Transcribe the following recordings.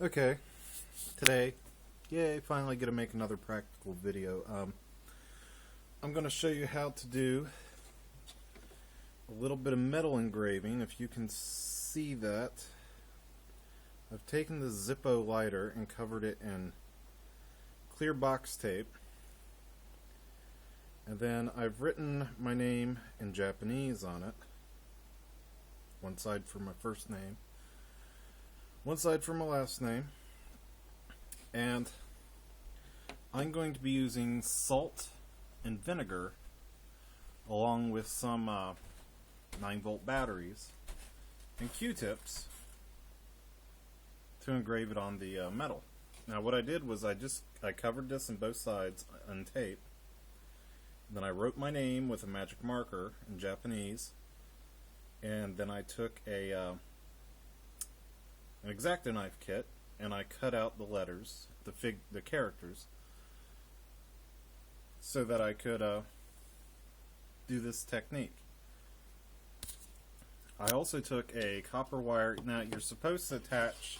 Okay, today, yay, finally get to make another practical video. I'm going to show you how to do a little bit of metal engraving. If you can see that, I've taken the Zippo lighter and covered it in clear box tape, and then I've written my name in Japanese on it. One side for my first name, one side for my last name, and I'm going to be using salt and vinegar along with some 9-volt batteries and Q-tips to engrave it on the metal. Now what I did was I covered this on both sides on tape, then I wrote my name with a magic marker in Japanese, and then I took an X-Acto knife kit and I cut out the letters, the characters, so that I could do this technique. I also took a copper wire. Now you're supposed to attach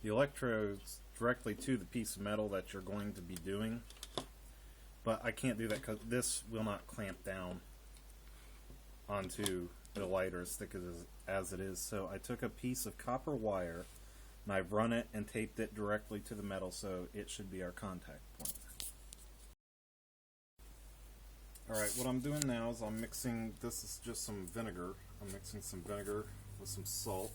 the electrodes directly to the piece of metal that you're going to be doing, but I can't do that because this will not clamp down onto the lighter as thick as it is. So I took a piece of copper wire and I've run it and taped it directly to the metal, so it should be our contact point. Alright, what I'm doing now is I'm mixing, this is just some vinegar. I'm mixing some vinegar with some salt.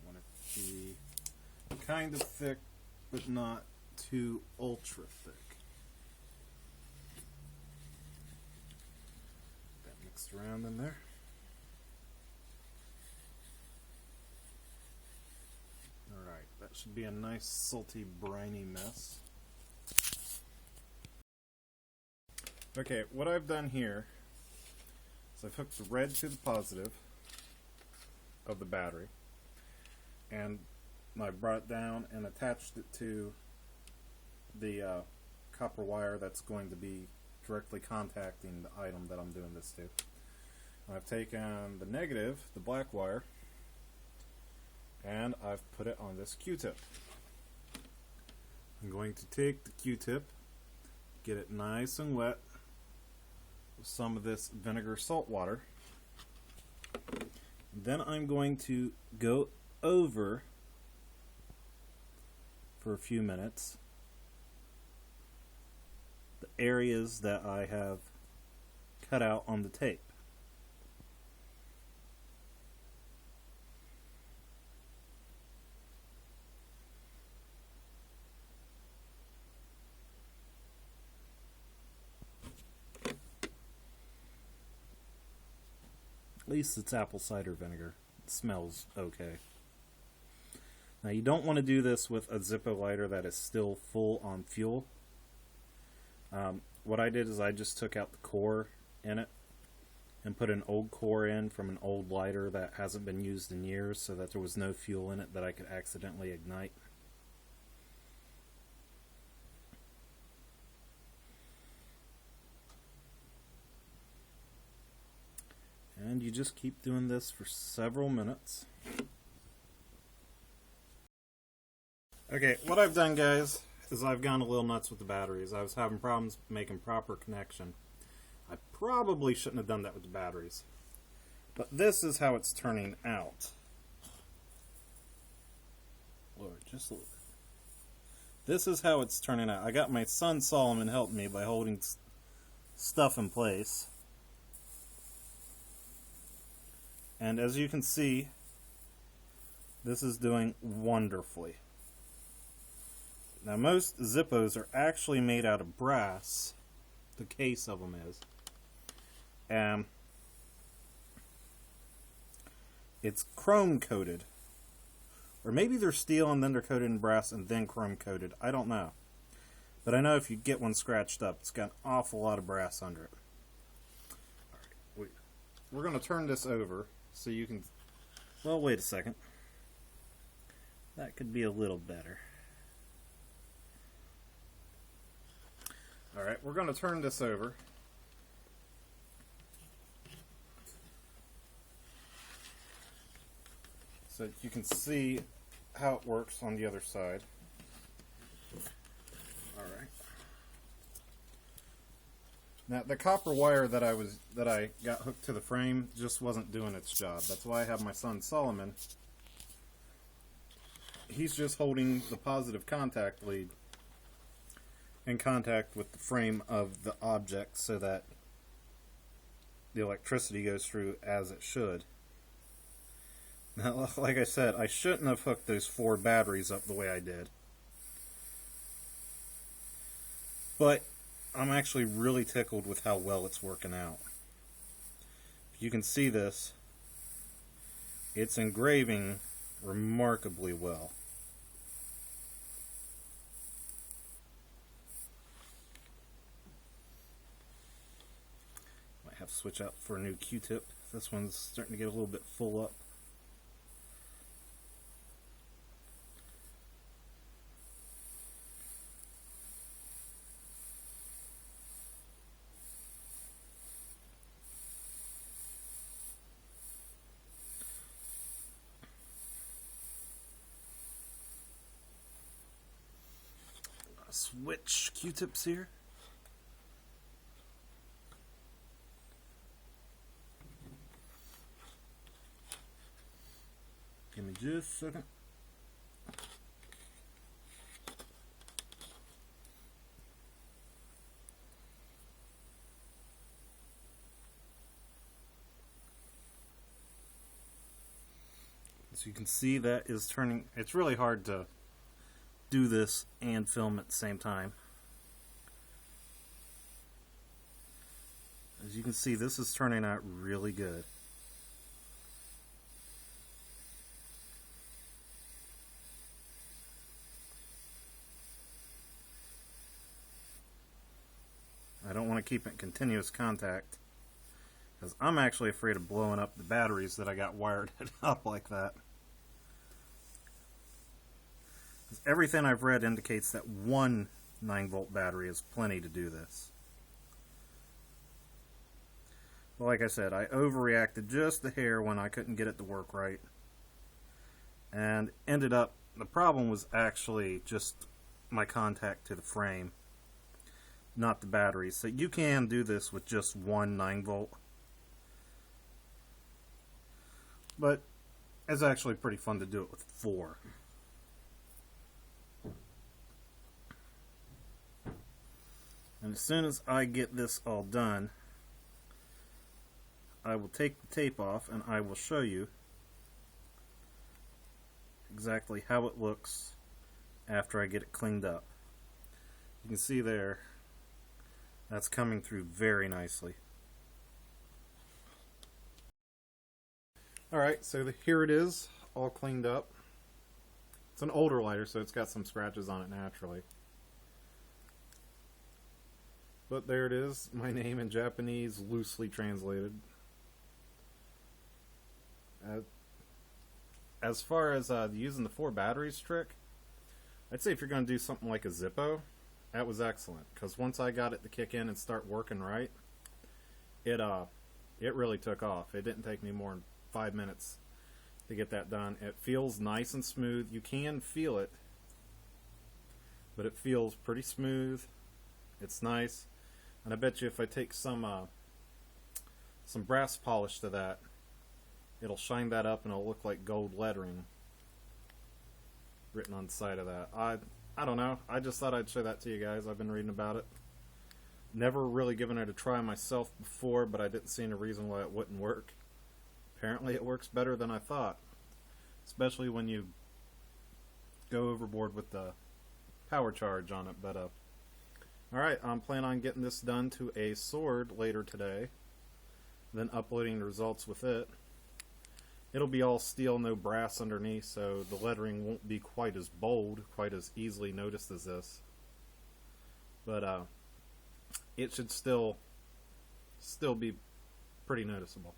I want it to be kind of thick, but not too ultra thick. That mixed around in there. Alright, that should be a nice salty briny mess. Okay, what I've done here is I've hooked the red to the positive of the battery, and I brought it down and attached it to the copper wire that's going to be directly contacting the item that I'm doing this to. And I've taken the negative, the black wire, and I've put it on this Q-tip. I'm going to take the Q-tip, get it nice and wet with some of this vinegar salt water. Then I'm going to go over for a few minutes the areas that I have cut out on the tape. At least it's apple cider vinegar. It smells okay. Now you don't want to do this with a Zippo lighter that is still full on fuel. What I did is I just took out the core in it and put an old core in from an old lighter that hasn't been used in years, so that there was no fuel in it that I could accidentally ignite. And you just keep doing this for several minutes. Okay, what I've done, guys, is I've gone a little nuts with the batteries. I was having problems making proper connection. I probably shouldn't have done that with the batteries. But this is how it's turning out. Lord, just look. This is how it's turning out. I got my son Solomon helping me by holding stuff in place. And as you can see, this is doing wonderfully. Now most Zippos are actually made out of brass. The case of them is. And it's chrome coated. Or maybe they're steel and then they're coated in brass and then chrome coated. I don't know. But I know if you get one scratched up, it's got an awful lot of brass under it. Alright, we're going to turn this over so you can... Well, wait a second. That could be a little better. Alright, we're going to turn this over so you can see how it works on the other side. Alright. Now the copper wire that I got hooked to the frame just wasn't doing its job. That's why I have my son Solomon. He's just holding the positive contact lead in contact with the frame of the object so that the electricity goes through as it should. Now, like I said, I shouldn't have hooked those 4 batteries up the way I did. But I'm actually really tickled with how well it's working out. If you can see this, it's engraving remarkably well. Might have to switch out for a new Q-tip. This one's starting to get a little bit full up. Switch Q-tips here. Give me just a second. So you can see that is turning. It's really hard to do this and film at the same time. As you can see, this is turning out really good. I don't want to keep it in continuous contact because I'm actually afraid of blowing up the batteries that I got wired up like that. Everything I've read indicates that 1 9-volt battery is plenty to do this. But like I said, I overreacted just a hair when I couldn't get it to work right. And ended up, the problem was actually just my contact to the frame, not the batteries. So you can do this with just 1 9-volt. But it's actually pretty fun to do it with 4. And as soon as I get this all done, I will take the tape off and I will show you exactly how it looks after I get it cleaned up. You can see there, that's coming through very nicely. Alright, so here it is, all cleaned up. It's an older lighter, so it's got some scratches on it naturally. But there it is, my name in Japanese, loosely translated. As far as using the 4 batteries trick, I'd say if you're going to do something like a Zippo, that was excellent. Because once I got it to kick in and start working right, it really took off. It didn't take me more than 5 minutes to get that done. It feels nice and smooth. You can feel it, but it feels pretty smooth. It's nice. And I bet you if I take some brass polish to that, it'll shine that up and it'll look like gold lettering written on the side of that. I don't know. I just thought I'd show that to you guys. I've been reading about it. Never really given it a try myself before, but I didn't see any reason why it wouldn't work. Apparently it works better than I thought, especially when you go overboard with the power charge on it. But alright, I'm planning on getting this done to a sword later today, then uploading the results with it. It'll be all steel, no brass underneath, so the lettering won't be quite as bold, quite as easily noticed as this. But it should still be pretty noticeable.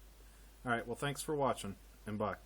Alright, well thanks for watching, and bye.